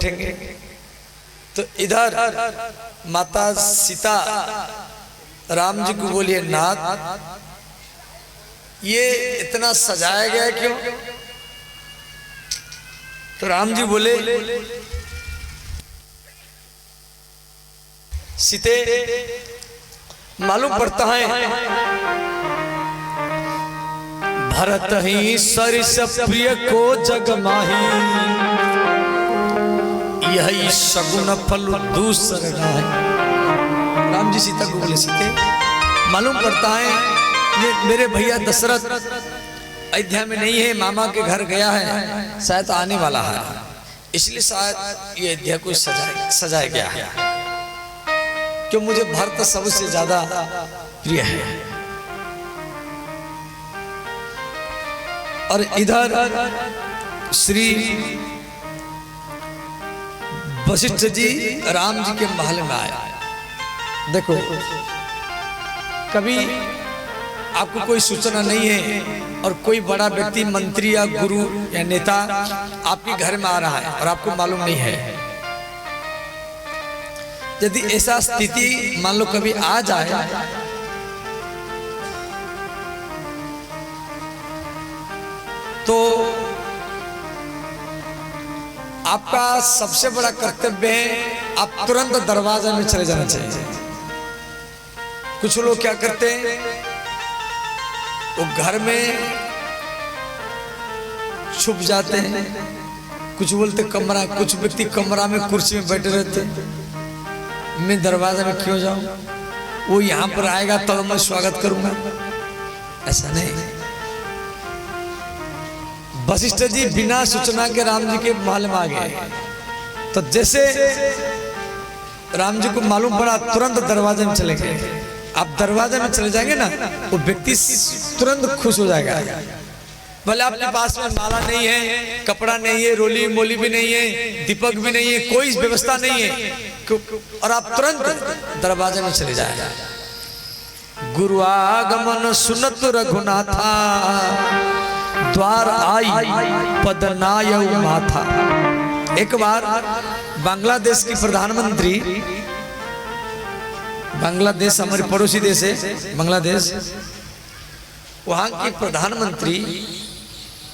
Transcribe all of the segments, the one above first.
बैठेंगे तो इधर माता सीता राम जी को बोलिए नाथ ये इतना सजाया गया क्यों? तो राम जी बोले सीते मालूम पड़ता है भरत ही सरिस प्रिय को जग माही यही सगुन फल दूसर है। राम जी सीता को बोले सीते मालूम पड़ता है ये मेरे भैया दशरथ अयोध्या में नहीं है, मामा के घर गया है, शायद आने वाला है, इसलिए शायद ये अयोध्या को सजाया गया है क्यों मुझे भरत सबसे ज्यादा प्रिय है। और इधर श्री वशिष्ठ जी राम जी के महल में आया। देखो कभी आपको कोई सूचना नहीं है और कोई बड़ा व्यक्ति मंत्री या गुरु या नेता आपके घर में आ रहा है और आपको मालूम नहीं है। यदि ऐसा स्थिति मान लो कभी आ जाए तो आपका सबसे बड़ा कर्तव्य है आप तुरंत दरवाजे में चले जाना चाहिए। कुछ लोग क्या करते हैं वो घर में छुप जाते हैं, कुछ बोलते कमरा, कुछ व्यक्ति कमरा में कुर्सी में बैठे रहते, मैं दरवाजे में क्यों जाऊं, वो यहां पर आएगा तब मैं स्वागत करूंगा। ऐसा नहीं। वशिष्ठ जी बिना सूचना के राम जी के महल में आ गए तो जैसे राम जी को मालूम पड़ा तुरंत दरवाजे में चले गए। आप दरवाजे में चले जाएंगे ना वो व्यक्ति तुरंत खुश हो जाएगा। भले आपके पास में माला नहीं है, कपड़ा नहीं है, रोली मोली भी नहीं है, दीपक भी नहीं है, कोई व्यवस्था नहीं है और आप तुरंत दरवाजे में चले जाएगा। गुरु आगमन सुनत रघुनाथा द्वार आई पदनाय माथा। एक बार बांग्लादेश की प्रधानमंत्री, बांग्लादेश हमारे पड़ोसी देश है बांग्लादेश, वहां की प्रधानमंत्री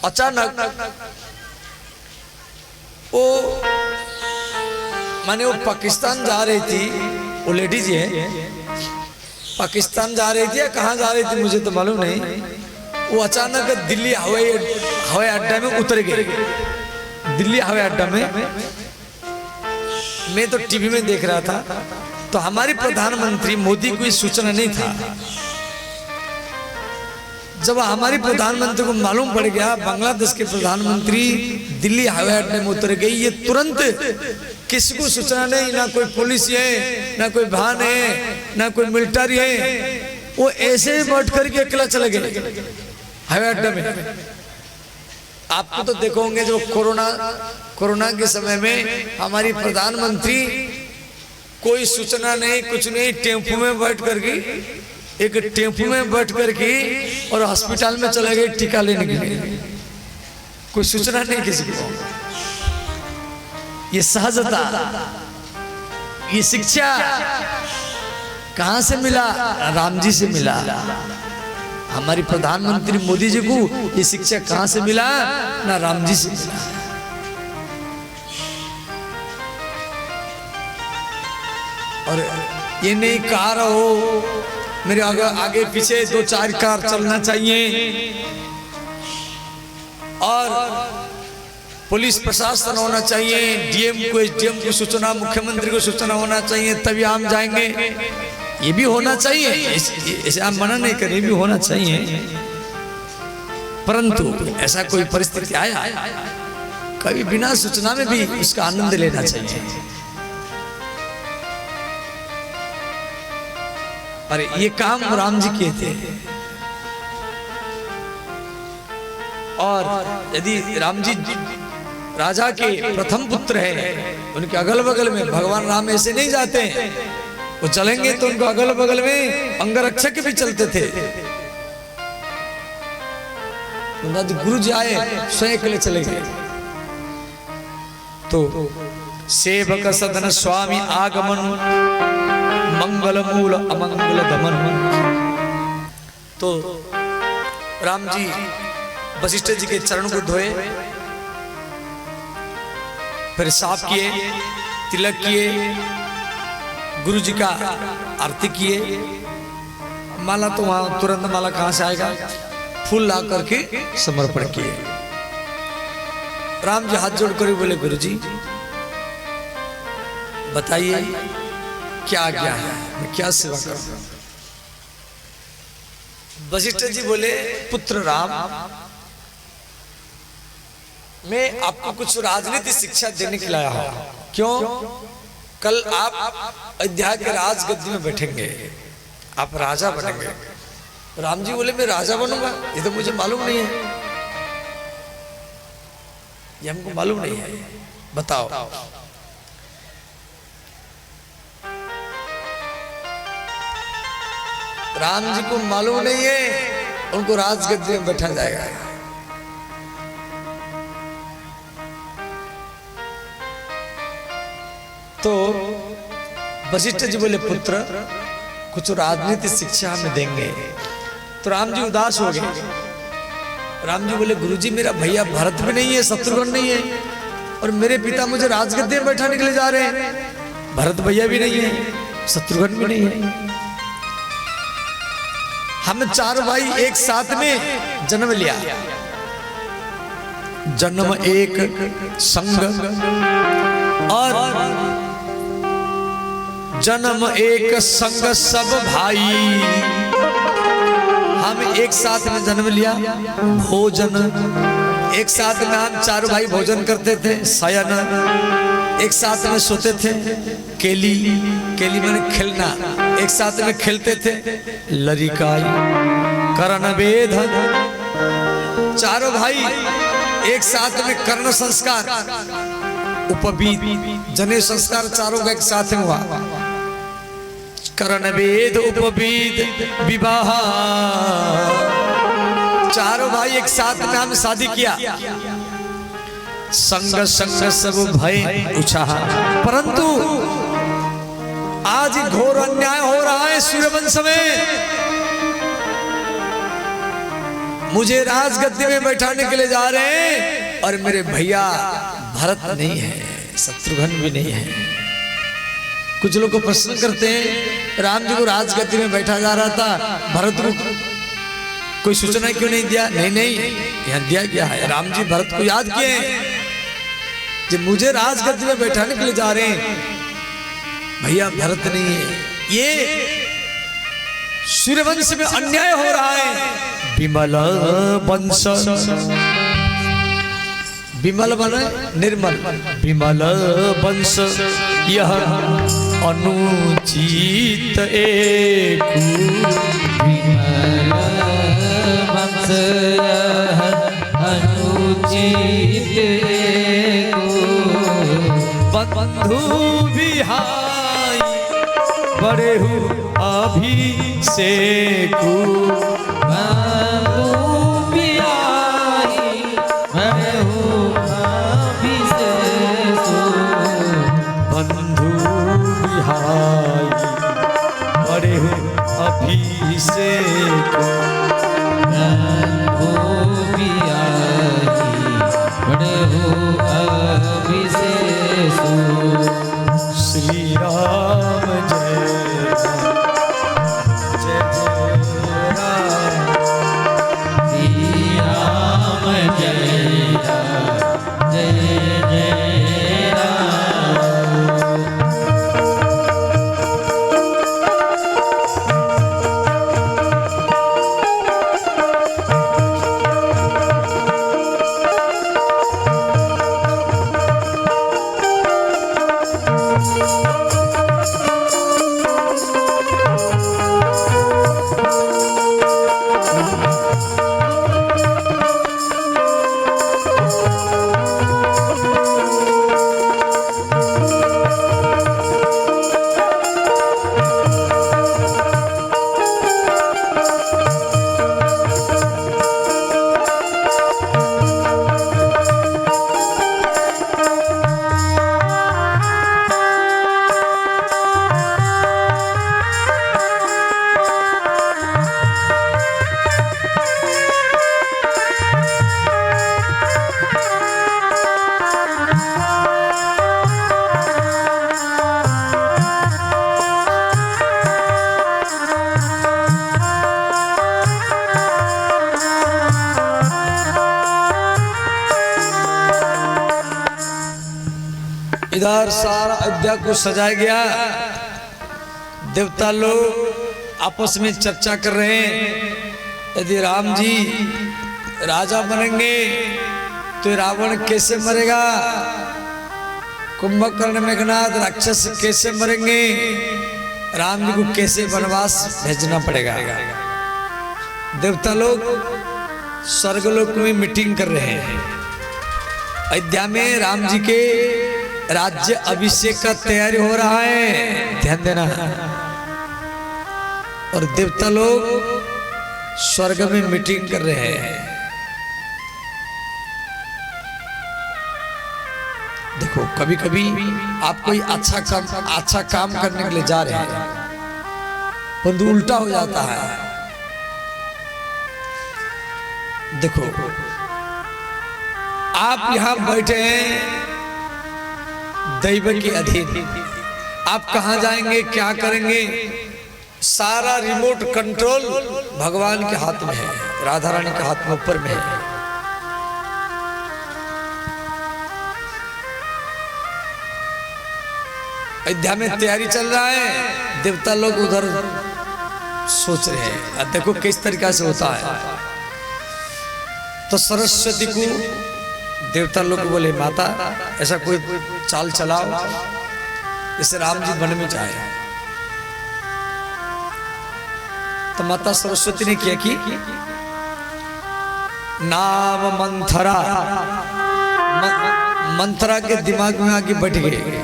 अचानक वो माने वो पाकिस्तान जा रही थी, वो लेडीज है पाकिस्तान जा रही थी या कहाँ जा रही थी मुझे तो मालूम नहीं, वो अचानक दिल्ली हवाई अड्डा में उतर गए। दिल्ली हवाई अड्डा में मैं तो टीवी में देख रहा था तो हमारी प्रधानमंत्री मोदी को ये सूचना नहीं था। जब हमारी प्रधानमंत्री को मालूम पड़ गया बांग्लादेश के प्रधानमंत्री दिल्ली हवाई अड्डे में उतर गई, ये तुरंत किसी को सूचना नहीं, ना कोई पुलिस है, ना कोई वाहन है, ना कोई मिलिट्री है, वो ऐसे ही बैठ करके अकेला चले गए हवाई अड्डे में। आपको तो देखो होंगे जो कोरोना के समय में हमारी प्रधानमंत्री कोई सूचना नहीं कुछ नहीं, टेम्पो में बैठ करके एक टेम्पो में बैठ करके और हॉस्पिटल में चले गए टीका लेने के लिए, कोई सूचना नहीं किसी को। ये सहजता, ये शिक्षा कहां से मिला? राम जी से मिला। हमारी प्रधानमंत्री मोदी जी को ये शिक्षा कहां से मिला? ना राम जी से मिला। और ये नहीं कार हो मेरे आगे पीछे 2-4 कार चलना चाहिए और पुलिस प्रशासन होना चाहिए, डीएम को एसडीएम को सूचना, मुख्यमंत्री को सूचना होना चाहिए तभी हम जाएंगे। ये भी होना चाहिए, ऐसे आप मना नहीं करें, ये भी होना चाहिए, परंतु ऐसा कोई परिस्थिति आया कभी बिना सूचना में भी उसका आनंद लेना चाहिए। अरे ये काम राम जी किए थे। और यदि राम जी राजा के प्रथम पुत्र है, उनके अगल बगल में भगवान राम ऐसे नहीं जाते हैं, वो चलेंगे तो उनको अगल बगल में अंगरक्षक भी चलते थे। गुरु जी आए स्वयं अकेले चले गए तो सेवक सदन स्वामी आगमन मंगल मूल अमंगल दमन। तो राम जी वशिष्ठ जी के चरण को धोए, फिर साफ किए, तिलक किए, गुरु जी का आरती किए। माला तो वहां तुरंत माला कहां से आएगा, फूल ला करके समर्पण किए। राम जी हाथ जोड़कर बोले गुरु जी बताइए क्या आज्ञा है, मैं क्या सेवा करूं। वशिष्ठ जी बोले पुत्र राम, मैं आपको कुछ राजनीति शिक्षा देने के लाया हूं। क्यों? कल आप अयोध्या के राजगद्दी में बैठेंगे, आप राजा बनेंगे। राम जी बोले मैं राजा बनूंगा, ये तो मुझे मालूम नहीं है, ये हमको मालूम नहीं है, बताओ। राम जी को मालूम नहीं है उनको राजगद्दी में बैठा जाएगा। तो वशिष्ठ जी बोले पुत्र कुछ राजनीतिक शिक्षा हमें देंगे। तो राम जी उदास हो गए। राम जी बोले गुरुजी मेरा भैया भरत भी नहीं है, शत्रुघ्न नहीं है, और मेरे पिता मुझे राजगद्दी में बैठाने के लिए जा रहे हैं। भरत भैया भी नहीं है, शत्रुघ्न भी नहीं है, हम चार भाई एक साथ में जन्म लिया, जन्म एक संग और जन्म एक संग सब भाई। हम एक साथ में जन्म लिया, भोजन एक साथ में, हम चार भाई भोजन करते थे, शयन एक साथ में सोते थे, केली केली मैंने खेलना, एक साथ में खेलते थे, लरिकाई कर्ण वेद, चारों भाई एक साथ में कर्ण संस्कार, उपवीत जने संस्कार चारों का एक साथ में हुआ, कर्ण वेद उपवीत विवाह, चारों भाई एक साथ में हम शादी किया, संग संग सब भय उछा। परंतु आज घोर अन्याय हो रहा है सूर्यवंश में, मुझे राजगद्दी में बैठाने के लिए जा रहे हैं और मेरे भैया भरत नहीं है, शत्रुघ्न भी नहीं है। कुछ लोग को प्रश्न करते हैं राम जी को राजगद्दी में बैठा जा रहा था, भरत को कोई सूचना क्यों नहीं दिया? नहीं नहीं, यहाँ दिया गया है, राम जी भरत को याद किए कि मुझे राजगद्दी में बैठाने के लिए जा रहे हैं, भैया भरत नहीं है। ये सूर्यवंश में अन्याय हो रहा है। विमल वंश, विमल बने निर्मल, विमल वंश यह अनुचित एक, विमल वंश यह अनुचित एक, बंधु बिहाई बड़े हु अभिषेक, बंधु बिहाई बड़े हु अभिषेक, बंधु बिहाई बड़े हु अभिषेक, बंधु बिहाई बड़े हु अभिषेक। श्री राम जय जय जय राम, श्री राम जय राम जय जय राम। इधर सारा अयोध्या को सजाया गया। देवता लोग आपस में चर्चा कर रहे हैं, यदि राम जी राजा बनेंगे तो रावण कैसे मरेगा, कुंभकर्ण मेघनाद राक्षस कैसे मरेंगे, राम जी को कैसे वनवास भेजना पड़ेगा। देवता लोग स्वर्गलोक में मीटिंग कर रहे हैं। अयोध्या में राम जी के राज्य अभिषेक का तैयारी हो रहा है, ध्यान देना। और देवता लोग स्वर्ग में मीटिंग कर रहे हैं। देखो कभी कभी आप कोई अच्छा काम करने के लिए जा रहे हैं, परंतु उल्टा हो जाता है। देखो आप यहां बैठे हैं दैव के अधीन, आप कहां जाएंगे क्या करेंगे, सारा रिमोट कंट्रोल भगवान के हाथ में है, राधा रानी के हाथ में ऊपर में है। अयोध्या में तैयारी चल रहा है, देवता लोग उधर सोच रहे हैं। अब देखो किस तरीका से होता है। तो सरस्वती को देवता लोग बोले, माता ऐसा कोई चाल चलाओ जैसे राम जी वन में जाए। तो माता सरस्वती ने किया कि नाम मंथरा, मंथरा के दिमाग में आके बैठ गए।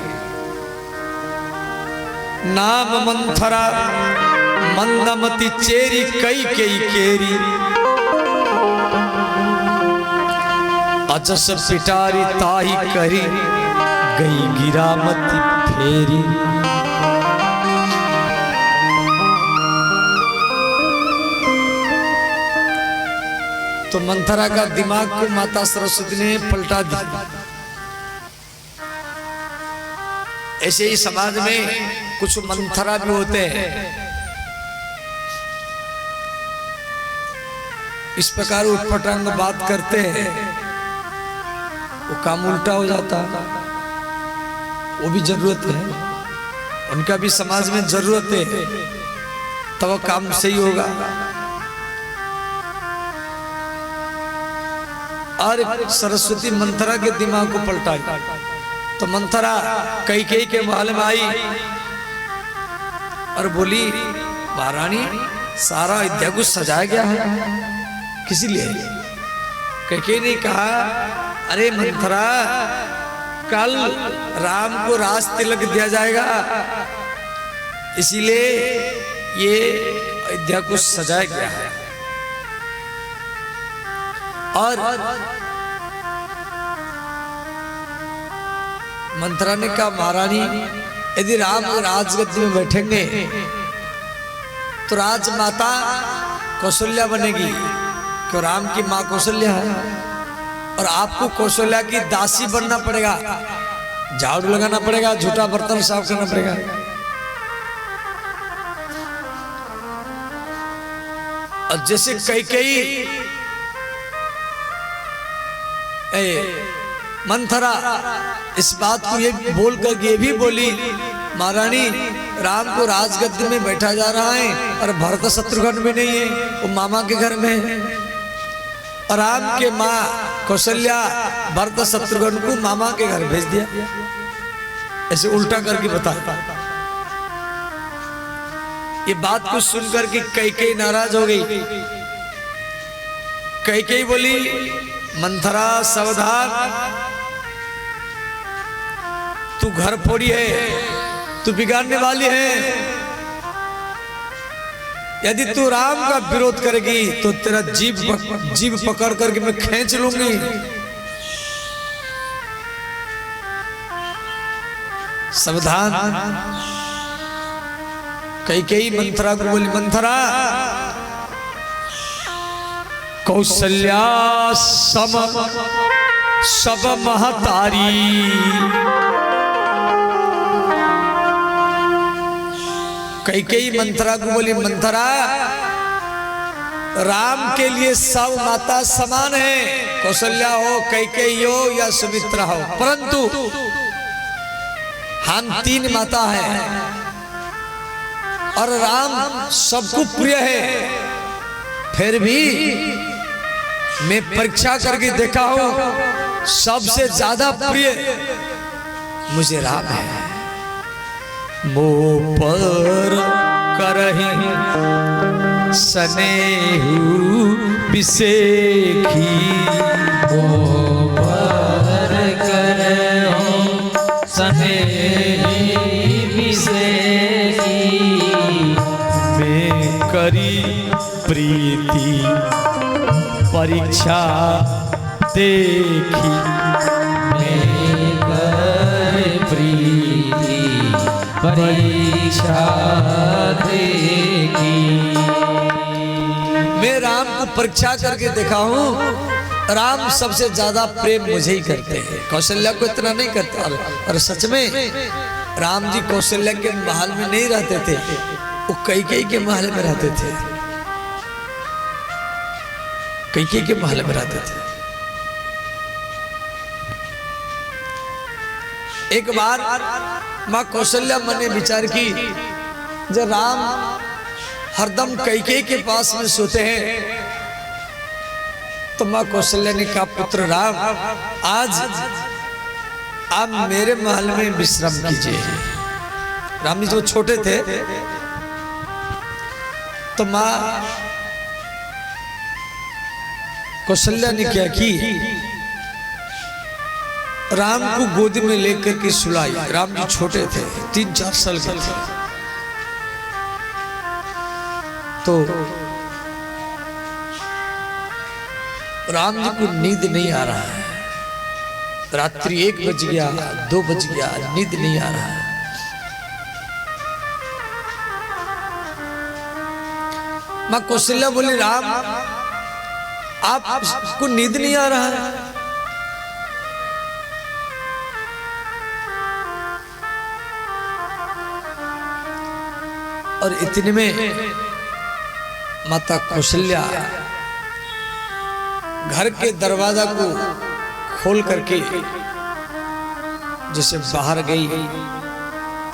नाम मंथरा मंदमती चेरी कई कई केरी, अजस पिटारी ताही करी गई गिरामती फेरी। तो मंथरा का दिमाग को माता सरस्वती ने पलटा दिया। ऐसे ही समाज में कुछ मंथरा भी होते हैं, इस प्रकार उटपटांग बात करते हैं, वो काम उल्टा हो जाता। वो भी जरूरत है, उनका भी समाज में जरूरत है, तब वो काम सही होगा। और सरस्वती मंथरा के दिमाग को पलटाई। तो मंथरा कैकेयी के महल में आई और बोली, महारानी सारा अयोध्या को सजाया गया है, किसी लिए? कैकेयी ने कहा, अरे मंथरा कल राम को राज तिलक दिया जाएगा, इसीलिए ये अयोध्या को सजाया गया है। और मंथरा ने कहा, महारानी यदि राम राजगद्दी में बैठेंगे तो राजमाता कौशल्या बनेगी, क्यों राम की माँ कौशल्या है, और आपको कौशल्या की दासी बनना पड़ेगा, झाड़ू लगाना पड़ेगा, झूठा बर्तन साफ करना पड़ेगा। और जैसे कैकेयी मंथरा इस बात को ये बोल कर ये भी बोली, महारानी राम को राजगद्दी में बैठा जा रहा है और भरत शत्रुघ्न भी नहीं है, वो मामा के घर में है, और राम के माँ कौशल्या भरत शत्रुघ्न को मामा के घर भेज दिया। ऐसे उल्टा करके बताता। ये बात को सुनकर के कैकेयी नाराज हो गई। कैकेयी बोली, मंथरा सावधान, तू घर फोड़ी है, तू बिगाड़ने वाली है। यदि तू राम का विरोध करेगी तो तेरा जीभ पकड़ करके मैं खींच लूंगी। सावधान। कैकेयी मंथरा को बोली, मंथरा कौशल्या सम सब महतारी, कैकेयी मंथरा को बोली, मंथरा राम के लिए सब माता समान है, कौशल्या हो, कैकेयी हो या सुमित्रा हो, परंतु हम तीन माता हैं और राम सबको प्रिय है, फिर भी मैं परीक्षा करके देखा हूं सबसे ज्यादा प्रिय मुझे राम है। मोह पर करहि स्नेहु बिसेखी, पर करहु स्नेही बिसेखी, मैं करी प्रीति परीक्षा देखी, मैं कर प्रीति परीक्षा देखी। मैं राम को परीक्षा करके देखा हूँ, राम सबसे ज्यादा प्रेम मुझे ही करते हैं, कौशल्या को इतना नहीं करते। और सच में राम जी कौशल्या के महल में नहीं रहते थे, वो कैकेयी के महल में रहते थे, कैकेयी के महल में रहते थे। एक बार माँ कौशल्या मन ने विचार की, जब राम हरदम कैकेयी के पास में सोते हैं, तो माँ कौशल्या ने कहा, पुत्र राम आज आप मेरे महल में विश्राम कीजिए। राम जी जो छोटे थे, तो माँ कौशल्या ने क्या की, राम को गोद में लेकर के सुलाई। राम जी छोटे थे, 3-4 साल के थे। तो राम जी को नींद नहीं आ रहा है, रात्रि 1 बज गया, 2 बज गया, नींद नहीं आ रहा है। माँ कौशल्या बोली, राम आपको नींद नहीं आ रहा है? और इतने में माता कौशल्या घर के दरवाजा को खोल करके जैसे बाहर गई,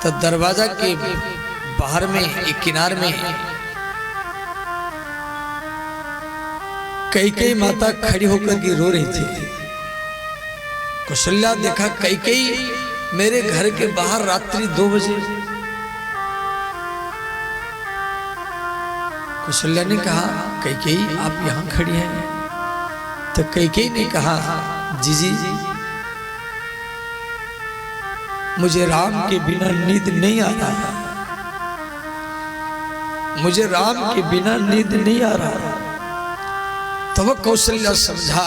तो दरवाजा के बाहर में एक किनार में कैकेयी माता खड़ी होकर के रो रही थी। कौशल्या देखा, कैकेयी मेरे घर के बाहर रात्रि 2 बजे। कौशल्या ने कहा, कैकेयी आप यहाँ खड़ी हैं? तो कैकेयी ने कहा, जीजी मुझे राम के बिना नींद नहीं आ रहा, मुझे राम के बिना नींद नहीं आ रहा। तब तो कौशल्या समझा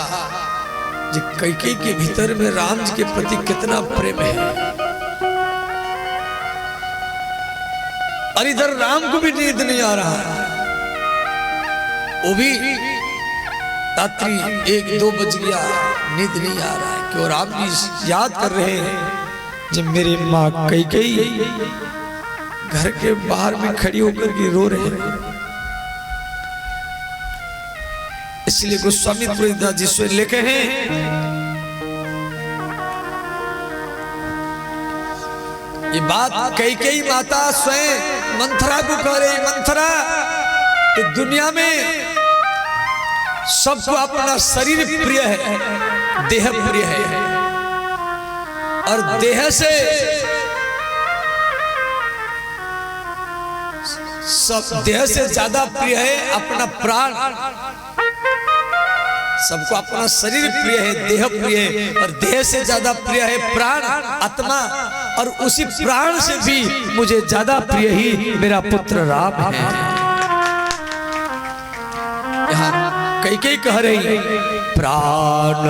कि कैकेयी के भीतर में राम जी के प्रति कितना प्रेम है, और इधर राम को भी नींद नहीं आ रहा है, वो भी रात्रि 1-2 बज गया, नींद नहीं आ रहा है। क्यों? राम जी याद कर रहे हैं जब मेरे माँ कैकेयी घर के बाहर में खड़ी होकर के रो रहे हैं। इसलिए गोस्वामी तुलसीदास जी स्वयं लिखे हैं, ये बात कैकेयी माता स्वयं मंथरा को कह रही, मंथरा कि दुनिया में सबको अपना शरीर प्रिय है, देह प्रिय है, और देह से सब देह से ज्यादा प्रिय है अपना प्राण। सबको अपना शरीर प्रिय है, देह प्रिय है, और देह से ज्यादा प्रिय है प्राण, आत्मा, और उसी प्राण से भी मुझे ज्यादा प्रिय ही मेरा पुत्र राम है। यहाँ कैकेयी कह रही, प्राण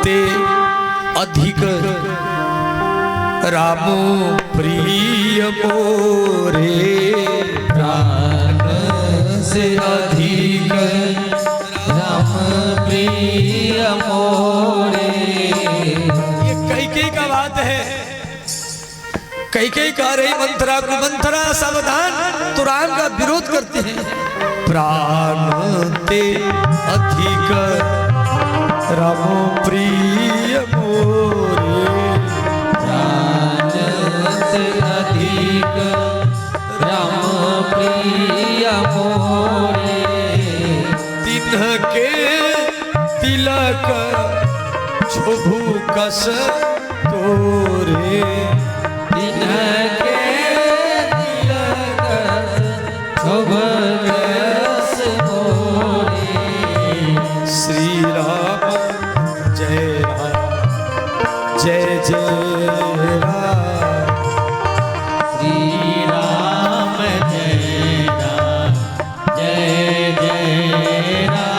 ते अधिक रामो प्रिय मोरे, प्राण से अधिक राम प्रिय मोरे। ये कैकेयी का बात है। कैकेयी कह रही मंथरा को, मंथरा सावधान, तो राम का विरोध करते हैं। प्राण ते अधिक राम प्रिय मोरे, प्राण से कस तोरे इनके तिलक शुभ रस मोरे श्री राम जय राम जय जय राम श्री राम जय राम जय जय राम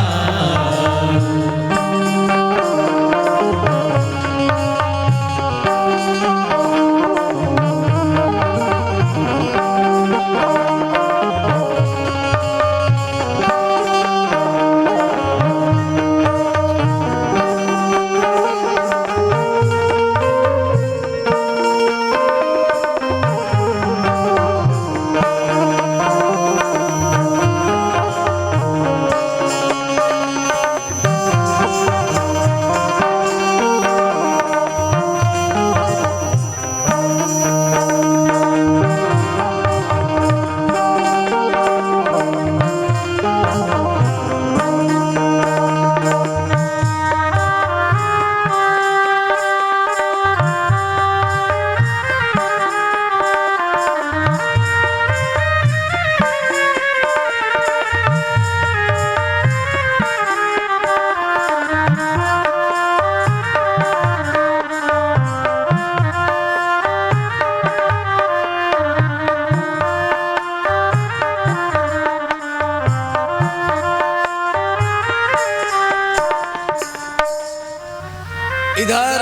इधर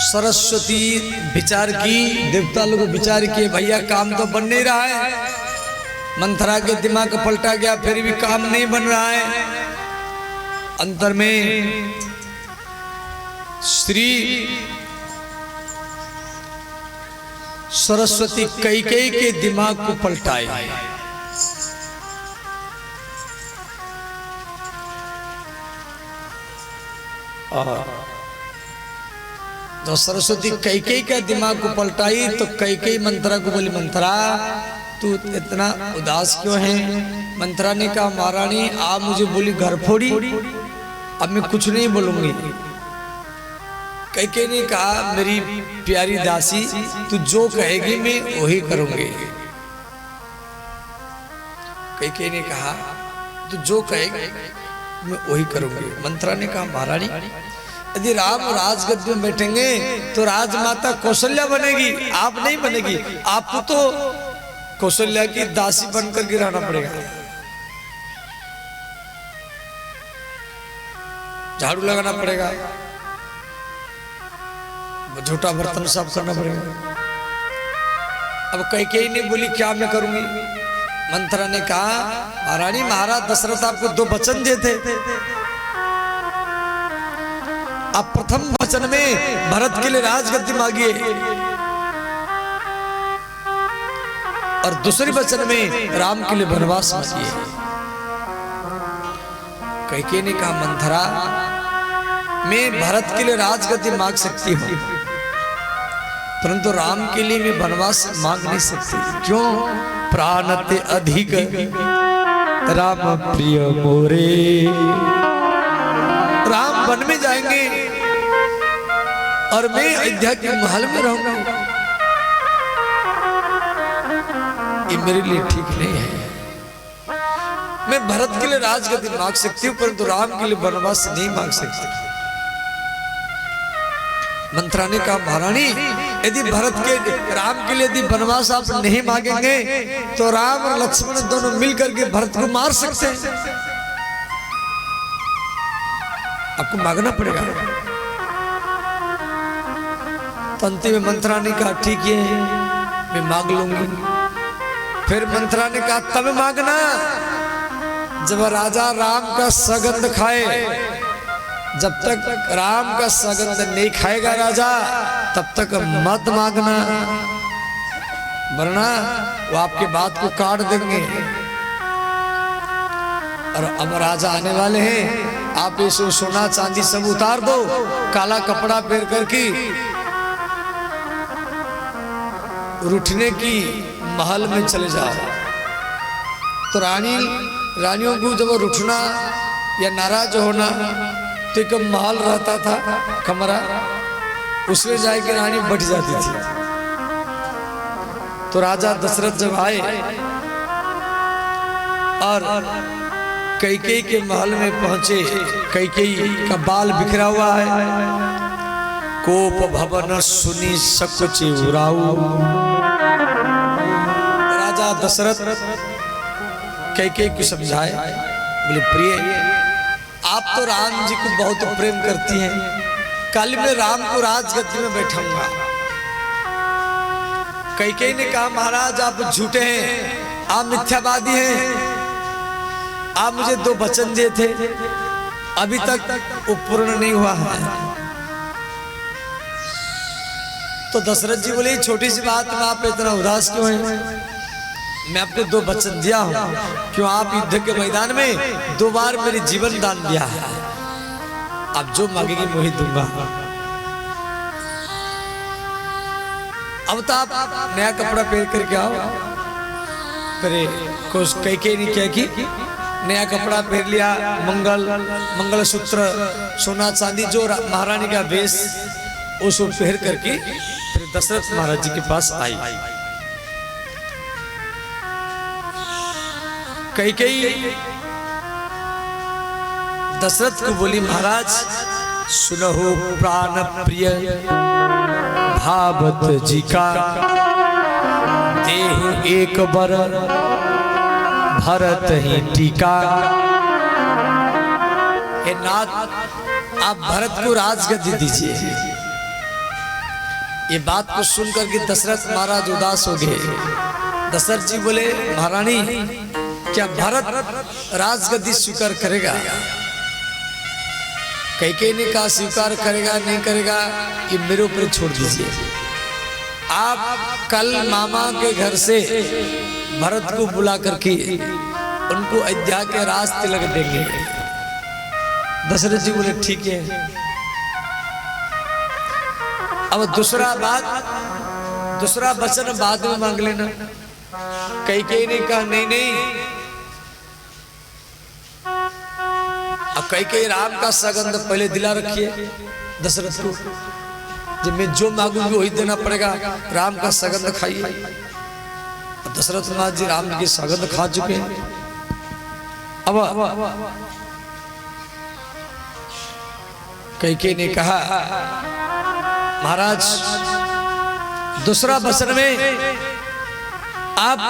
सरस्वती विचार की, देवता लोग विचार किए भैया काम तो बन नहीं रहा है, मंथरा के दिमाग पलटा गया फिर भी काम नहीं बन रहा है। अंतर में श्री सरस्वती कैकेयी के दिमाग को पलटाए। तो सरस्वती कैकेयी का दिमाग को पलटाई तो कैकेयी मंथरा को बोली, मंथरा तू इतना उदास क्यों है? मंथरा ने कहा महारानी आप मुझे बोली घर फोड़ी, अब मैं कुछ नहीं बोलूंगी। कैकेयी ने कहा मेरी प्यारी दासी तू जो कहेगी मैं वही करूंगी। कैकेयी ने कहा तू जो कहेगी मैं वही करूंगी। मंथरा ने कहा महारानी यदि राम राजगद्दी में बैठेंगे तो राजमाता कौशल्या बनेगी, आप नहीं बनेगी। आपको तो कौशल्या की दासी बनकर के रहना पड़ेगा, झाड़ू लगाना पड़ेगा, झूठा बर्तन साफ करना पड़ेगा। अब कैकेयी ने बोली क्या मैं करूंगी? मंथरा ने कहा महारानी महाराज दशरथ आपको 2 वचन दिए थे, आप प्रथम वचन में भरत के लिए राजगद्दी मांगिए और दूसरे वचन में राम के लिए वनवास मांगिए। कैकेयी ने कहा मंथरा मैं भरत के लिए राजगद्दी मांग सकती हूं परंतु राम के लिए मैं वनवास मांग नहीं सकती। क्यों? प्राणते अधिक राम प्रिय मोरे, राम वन में जाएंगे और मैं अयोध्या के महल में रहूंगा, ये मेरे लिए ठीक नहीं है। मैं भरत के लिए राजगद्दी मांग सकती हूँ परंतु राम के लिए वनवास नहीं मांग सकती। मंथरा ने कहा महारानी यदि भरत के राम के लिए यदि वनवास आप नहीं मांगेंगे तो राम और लक्ष्मण दोनों मिलकर के भरत को मार सकते हैं, आपको मांगना पड़ेगा। तो अंतिम में मंथरा ने कहा ठीक है मैं मांग लूंगी। फिर मंथरा ने कहा तब मांगना जब राजा राम का सगंध खाए, जब तक राम का सगंध नहीं खाएगा राजा तब तक मत मांगना, वरना वो आपके बात को काट देंगे। और अब राजा आने वाले हैं, आप इसे सोना चांदी सब उतार दो, काला कपड़ा पहन करके रूठने की महल में चले जाओ। तो रानियों को जब रूठना या नाराज होना तो एक महल रहता था, कमरा, उसमें जाके रानी बैठ जाती थी। तो राजा दशरथ जब आए और कैकेयी के महल में पहुंचे, कैकेयी का बाल बिखरा हुआ है, कोप भवन सुनी सकुच उराऊ। राजा दशरथ कैकेयी को समझाए, बोले प्रिय आप तो राम जी को बहुत प्रेम करती हैं, कल मैं राम को राजगद्दी में बैठाऊंगा। कैकेयी ने कहा महाराज आप झूठे हैं, आप मिथ्यावादी हैं, आप मुझे 2 वचन दिए थे, अभी तक वो पूर्ण नहीं हुआ है। तो दशरथ जी बोले छोटी सी बात में आप इतना उदास क्यों हैं? मैं आपको 2 वचन दिया हूं, क्यों आप युद्ध के मैदान में 2 बार मेरे जीवन दान दिया है, आप जो मांगेगी वही दूंगा। अब तो आप नया कपड़ा पहन करके आओ। फिर कुछ कैकेयी ने क्या की, नया कपड़ा पहन लिया, मंगलसूत्र सोना चांदी जो महारानी का वेश उसको पहन करके फिर दशरथ महाराज जी के पास आई। कैकेयी दशरथ को बोली महाराज सुनहो प्राण प्रिय भावत जी का, देहु एक बर भरत ही टीका। हे नाथ आप भरत को राजगद्दी दीजिए। ये बात को सुनकर के दशरथ महाराज उदास हो गए। दशरथ जी बोले महारानी क्या भरत राजगद्दी स्वीकार करेगा? कैकेयी ने कहा स्वीकार करेगा नहीं करेगा ये मेरे ऊपर छोड़ दीजिए। आप कल मामा के घर से भरत को बुला करके उनको अयोध्या के राज तिलक देंगे। दशरथ जी बोले ठीक है। अब दूसरा वचन बाद में मांग लेना। कैकेयी ने कहा नहीं नहीं, कैकेयी राम का सगंध पहले दिला रखिए दशरथ को, जब मैं जो मांगूंगी वही देना पड़ेगा, राम का सगंध खाइए। दशरथ महाराज जी राम के सगंध खा चुके हैं। अब कैकेयी ने कहा महाराज दूसरा वचन में आप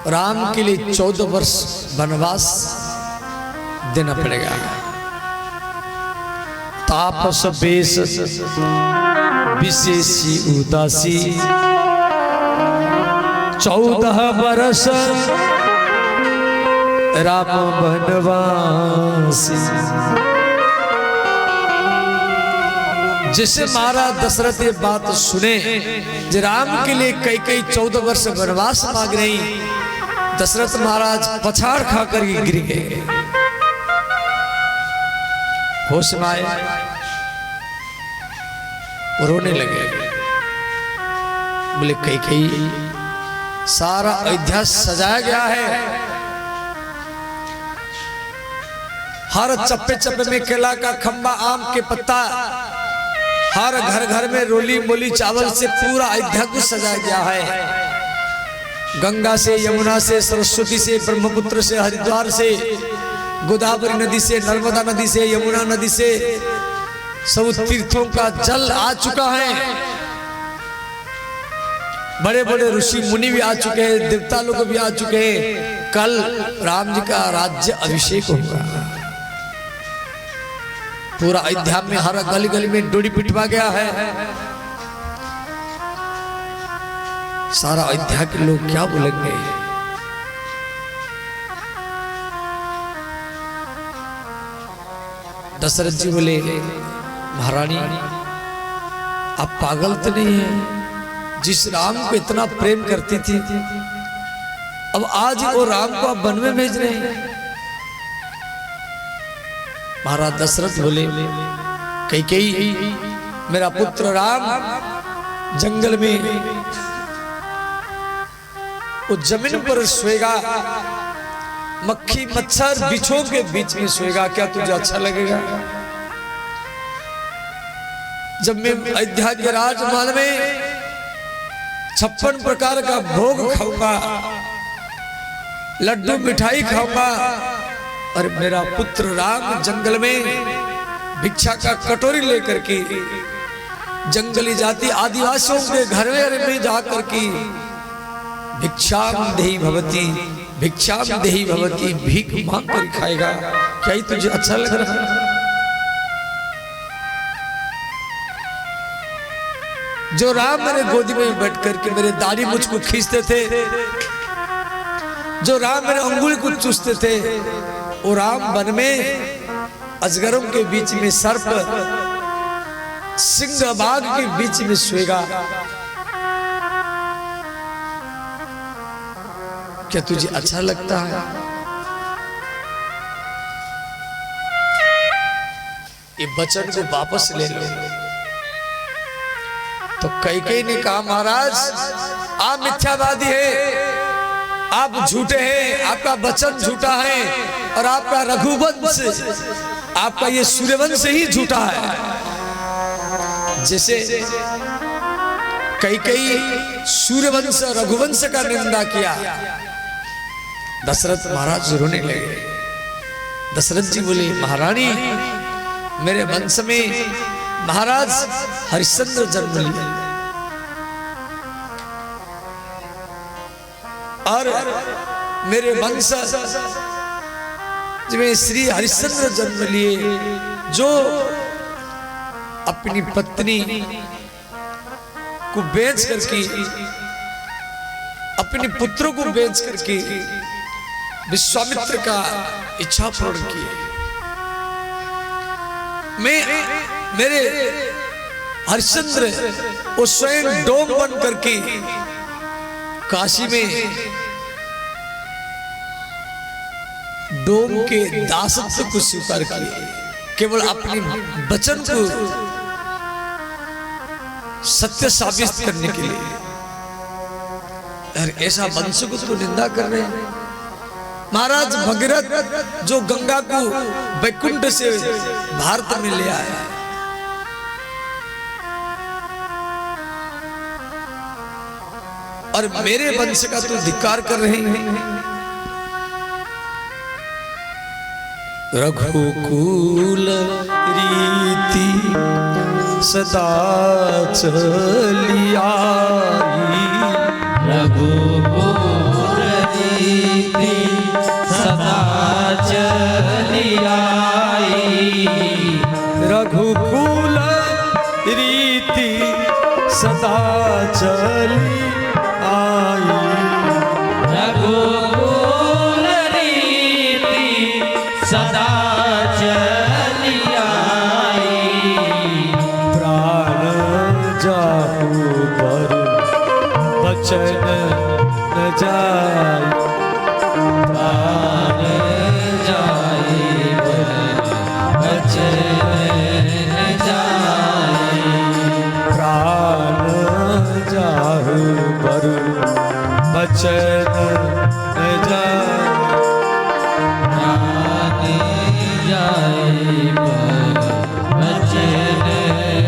राम के लिए 14 वर्ष वनवास देना पड़ेगा। तापस बेश विशेषी उदासी 14 वर्ष राम वनवासी। जिसे महाराज दशरथ ये बात सुने, जो राम के लिए कैकेयी 14 वर्ष वनवास मांग रही, दशरथ महाराज पछाड़ खाकर गिर गए, होश में आए, रोने लगे। बोले कैकेयी सारा अयोध्या सजाया गया है, हर चप्पे चप्पे में केला का खंबा, आम के पत्ता, हर घर घर में रोली मोली चावल से पूरा अयोध्या को सजाया गया है। गंगा से, यमुना से, सरस्वती से, ब्रह्मपुत्र से, हरिद्वार से, गोदावरी नदी से, नर्मदा नदी से, यमुना नदी से, सब तीर्थों का जल आ चुका है। बड़े बड़े ऋषि मुनि भी आ चुके हैं, देवता लोग भी आ चुके हैं। कल राम जी का राज्य अभिषेक होगा। पूरा अयोध्या में हर गली गली में डोरी पिटवा गया है। सारा अयोध्या के लोग क्या बोलेंगे? दशरथ जी बोले महारानी आप पागल तो नहीं है? जिस राम को इतना प्रेम करती थी, अब आज वो राम को आप वन में भेज रहे हैं। महाराज दशरथ बोले कैकेयी मेरा पुत्र राम जंगल में वो जमीन पर सोएगा, मक्खी मच्छर बिच्छों के बीच में सोएगा, क्या तुझे अच्छा लगेगा? जब मैं अयोध्या के राजमहल में 56 प्रकार का भोग खाऊंगा, लड्डू मिठाई खाऊंगा, और मेरा पुत्र राम जंगल में भिक्षा का कटोरी लेकर के जंगली जाति आदिवासियों के घर में जाकर के भिक्षाम देहि भवती, भिक्षाम देहि भवती, भीख मांग कर खाएगा। क्या ही तुझे अच्छा लग रहा है? जो राम मेरे गोदी में बैठ करके मेरे दाढ़ी मुझको खींचते थे, जो राम मेरे अंगुली को चूसते थे, वो राम वन में अजगरों के बीच में सर्प, सिंह बाघ के बीच में सोएगा। क्या तुझे अच्छा लगता है? ये वचन को वापस ले लो। तो कैकेयी ने कहा, महाराज आप मिथ्यावादी है, आप झूठे हैं, आपका वचन झूठा है, और आपका रघुवंश, आपका ये सूर्यवंश ही झूठा है। जैसे कैकेयी सूर्यवंश रघुवंश का निंदा किया, दशरथ महाराज रोने लगे। दशरथ जी बोले, महारानी मेरे वंश में महाराज हरिश्चंद्र जन्म लिए, और मेरे वंश में श्री हरिश्चंद्र जन्म लिए, जो अपनी पत्नी को बेच करके, अपने पुत्रों को बेच करके विश्वामित्र का इच्छा पूर्ण किए। मेरे हरिश्चंद्र वो स्वयं डोम बन करके काशी में डोम के दासत्व को स्वीकार किए, केवल अपने वचन को सत्य साबित करने के लिए। और ऐसा वंश को तो निंदा कर रहे हैं। महाराज भगीरथ जो गंगा को वैकुंठ से भारत में ले आया, और मेरे वंश का तो धिक्कार कर रहे हैं। रघुकुल रीति सदा चली आई, रघुकुल रीति सदा चली आई, रघुकुल रीति सदा चली आई, रघुकुल रीति सदा चली आई, प्राण जाहु पर बचन न जाय, प्राण जाए बचन न जाए, प्राण जाहु पर बचन न जाय, प्राण जाए बचन न जाए।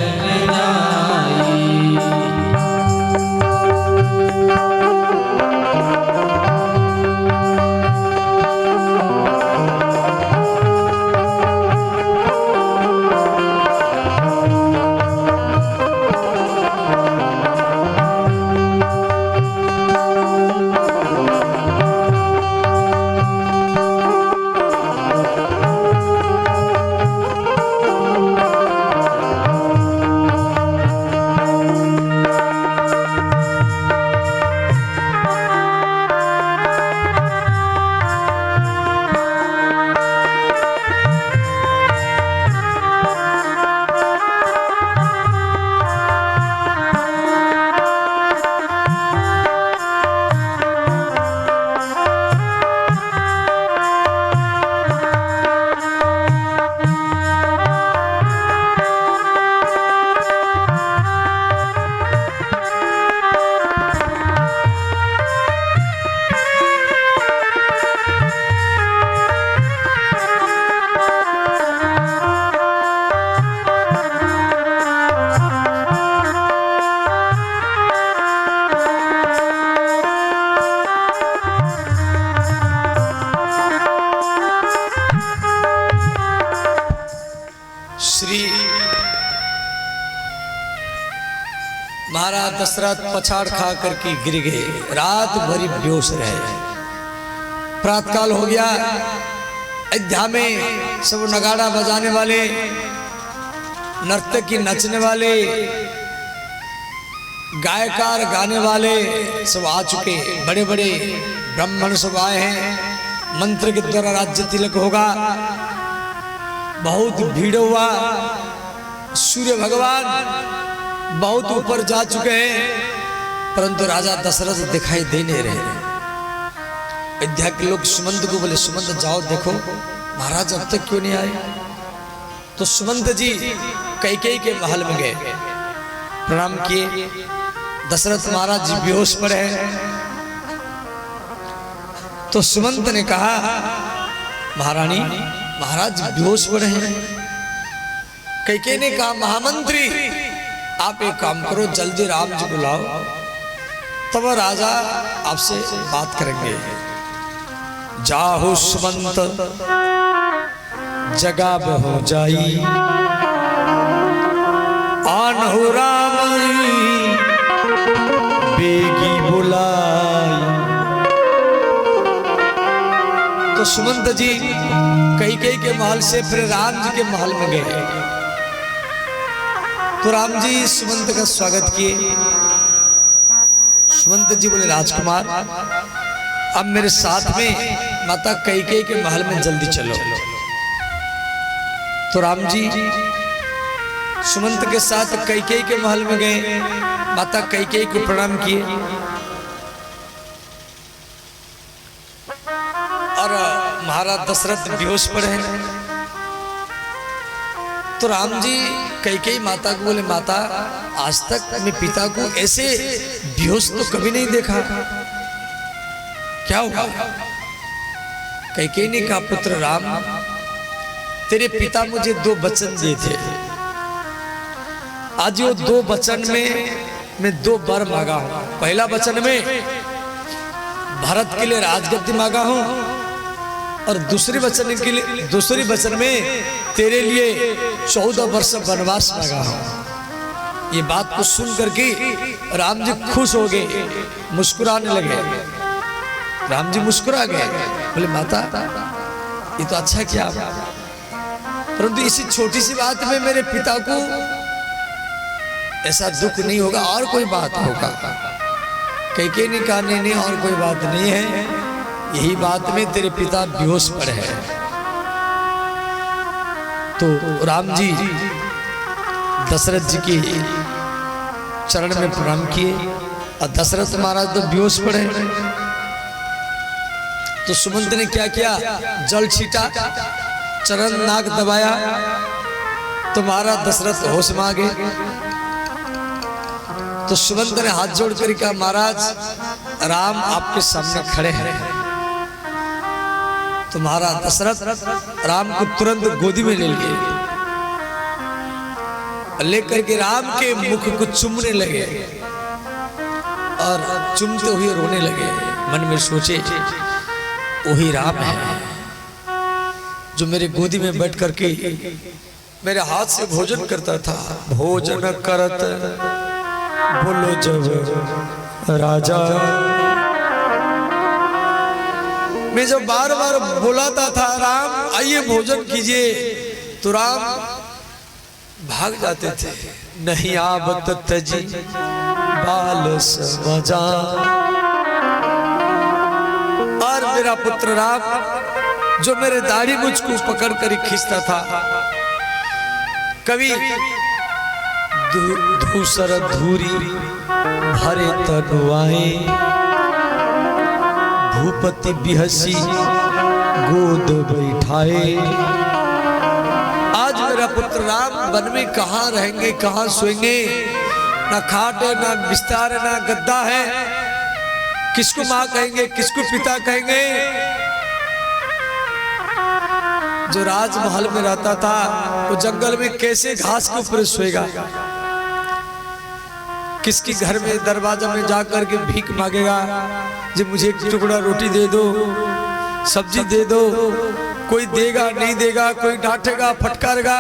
महाराज दशरथ पछाड़ खा करके गिर गए, रात भरी बेहोश रहे। प्रातकाल हो गया, अयोध्या में सब नगाड़ा बजाने वाले, नर्तकी नचने वाले, गायकार गाने वाले सब आ चुके। बड़े बड़े ब्राह्मण सब आए हैं, मंत्र के द्वारा राज्य तिलक होगा। बहुत भीड़ हुआ। सूर्य भगवान बहुत ऊपर जा चुके हैं, परंतु राजा दशरथ दिखाई दे नहीं रहे। अयोध्या के लोग सुमंत को बोले, सुमंत जाओ देखो महाराज अब तक क्यों नहीं आए। तो सुमंत जी कैकेयी के महल में गए, प्रणाम किए। दशरथ महाराज जी बेहोश पड़े हैं। तो सुमंत ने कहा, महारानी महाराज बेहोश पड़े हैं। कैकेयी ने कहा, महामंत्री आप एक काम करो, जल्दी राम जी को लाओ, तब राजा आपसे बात करेंगे। जाहु सुमंत जगा बहो जाई, आनहु राम बेगी बुलाई। तो सुमंत जी कैकेयी के महल से फिर राम जी के महल में गए। तो राम जी सुमंत का स्वागत किए। सुमंत जी बोले, राजकुमार अब मेरे साथ में माता कैकेयी के महल में जल्दी चलो। तो राम जी सुमंत के साथ कैकेयी के महल में गए, माता कैकेयी को प्रणाम किए और महाराज दशरथ बेहोश पड़े हैं। तो राम जी कैकेयी माता को बोले, माता आज तक अपने पिता को ऐसे बेहोश तो कभी नहीं देखा, क्या हुआ। कैकेयी ने कहा, पुत्र राम तेरे पिता मुझे 2 वचन दिए थे, आज वो 2 वचन में मैं 2 वर मांगा हूं। पहला वचन में भारत के लिए राजगद्दी मांगा हूं और दूसरी वचन में तेरे लिए 14 वर्ष वनवास मांगा हूं। ये बात को सुन करके राम जी खुश हो गए, मुस्कुराने लगे। राम जी मुस्कुरा गए, बोले माता ये तो अच्छा किया, परंतु इसी छोटी सी बात में मेरे पिता को ऐसा दुख नहीं होगा, और कोई बात होगा। कैकेयी ने कहा, नहीं और कोई बात नहीं है, यही बात में तेरे पिता बेहोश पड़े हैं। तो राम जी दशरथ जी के चरण में प्रणाम किए और दशरथ महाराज तो बेहोश पड़े। तो सुमंत ने क्या किया, जल छीटा, चरण नाक दबाया, तो महाराज दशरथ होश में आ गए। तो सुमंत ने हाथ जोड़ कर कहा, महाराज राम आपके सामने खड़े हैं। तो महाराज दशरथ राम को तुरंत गोदी में ले लिए, लेकर के राम के मुख को चूमने लगे और चूमते हुए रोने लगे। मन में सोचे, वही राम है जो मेरे गोदी में बैठ करके मेरे हाथ से भोजन करता था। भोजन करत बोलो जब राजा, मैं जब बार बार बुलाता था राम आइए भोजन कीजिए, तो राम भाग जाते थे। नहीं आवत तजी बाल समझा। और मेरा पुत्र राम जो मेरे दाढ़ी मुझको पकड़ कर खींचता था, कभी धूसर धूरी भरे तनुआए, भूपति बिहसी गोद बैठाए। आज मेरा पुत्र राम वन में कहाँ रहेंगे, कहाँ सोएंगे, ना खाट है, ना बिस्तर है, ना गद्दा है। किसको माँ कहेंगे, किसको पिता कहेंगे। जो राजमहल में रहता था वो जंगल में कैसे घास के ऊपर सोएगा। किसकी घर में दरवाजा में जाकर के भीख मांगेगा, जी मुझे एक टुकड़ा रोटी दे दो, सब्जी दे दो। कोई देगा नहीं देगा, कोई डांटेगा फटकारेगा।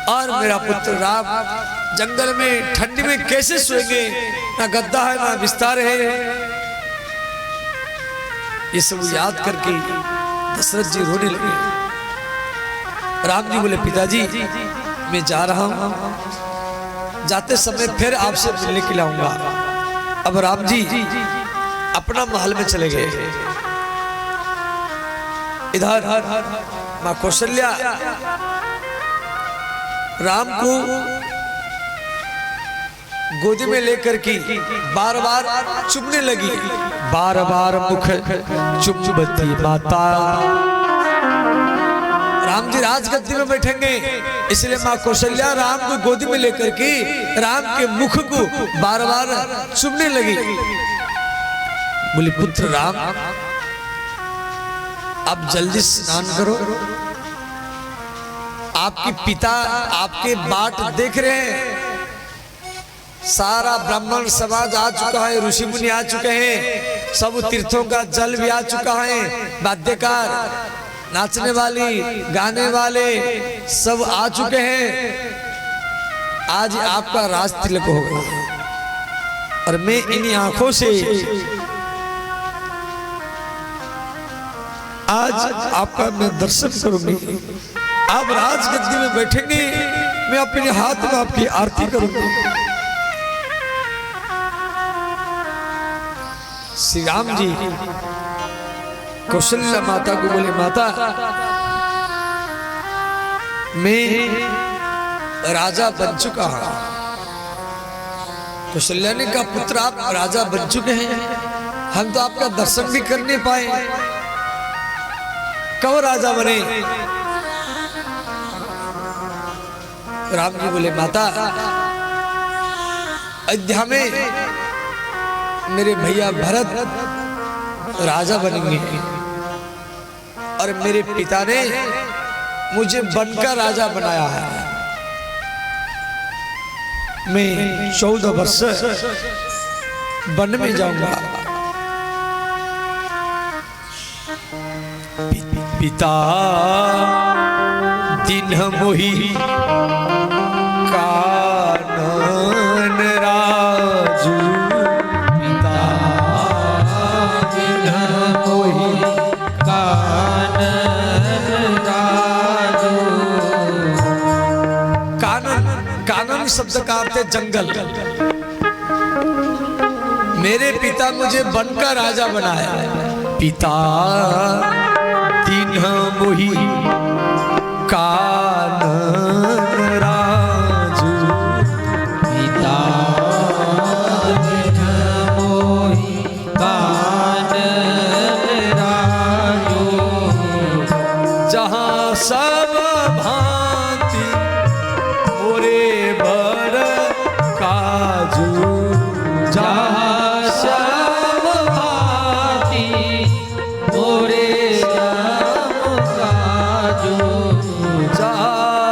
और मेरा पुत्र राम जंगल में ठंडी में कैसे सोएंगे, ना गद्दा है ना बिस्तर है। ये सब याद करके दशरथ जी रोने लगे। राम जी बोले पिताजी मैं जा रहा हूं, जाते समय फिर आपसे मिलने के लिए आऊंगा। अब राम जी अपना महल में चले गए। इधर मां कौशल्या राम को गोदी में लेकर के बार बार चुमने लगी। बार बार मुख चुमती माता। राम जी राजगद्दी में बैठेंगे, इसलिए मां कौशल्या राम को गोदी में लेकर के राम के मुख को बार बार चुमने लगी। बोली पुत्र राम अब जल्दी स्नान करो, आपके पिता आपके बाट देख रहे हैं। सारा ब्राह्मण समाज आ चुका है, ऋषि मुनि आ चुके हैं, सब तीर्थों का जल भी आ चुका है, वाद्यकार नाचने वाली गाने वाले सब आ चुके हैं। आज आपका राज तिलक होगा और मैं इन्हीं आंखों से आज आपका मैं दर्शन करूंगी। आप राजगद्दी में बैठेंगे, मैं अपने हाथ में आपकी आरती करूंगी। श्री राम जी कौशल्या माता को बोले माता मैं राजा बन चुका हूं। कौशल्या ने कहा पुत्र आप राजा बन चुके हैं, हम तो आपका दर्शन भी कर नहीं पाए, कब राजा बने? राम जी बोले माता अयोध्या में मेरे भैया भरत राजा बनेंगे और मेरे पिता ने मुझे बनकर राजा बनाया है। मैं 14 वर्ष वन में जाऊंगा। पिता दिन मोही कानन राजू। पिता दिन मोहि कानन राजू। कानन कानन शब्द का अर्थ है जंगल। मेरे पिता मुझे बनकर राजा बनाया। पिता दिन मोही कानन राजू। पिता दिन मोहि कानन राजू। जहाँ सब भांति मोरे बर काजू। जहाँ सब भांति मोरे राम काजू। जहाँ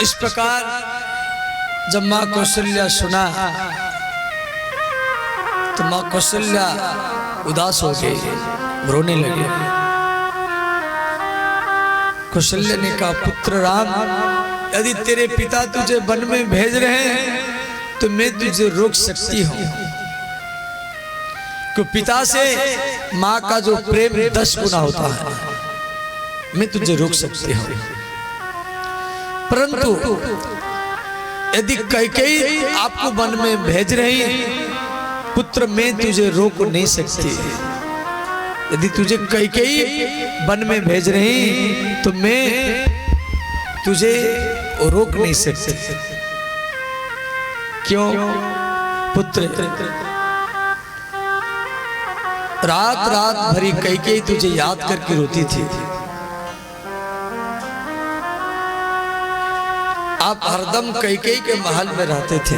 इस प्रकार जब माँ कौशल्या सुना तो माँ कौशल्या उदास हो गई, रोने लगे। कौशल्या ने कहा, पुत्र राम, यदि तेरे पिता तुझे वन में भेज रहे हैं तो मैं तुझे रोक सकती हूँ, क्योंकि पिता से माँ का जो प्रेम 10 गुना होता है, मैं तुझे रोक सकती हूँ। परंतु यदि कैकेयी आपको वन में भेज रही, पुत्र मैं तुझे रोक नहीं सकती। यदि तुझे कैकेयी वन में भेज रही तो मैं तुझे रोक नहीं सकती। क्यों? पुत्र, रात रात भरी कैकेयी तुझे याद करके रोती थी। आप हरदम कैकेयी के महल में रहते थे,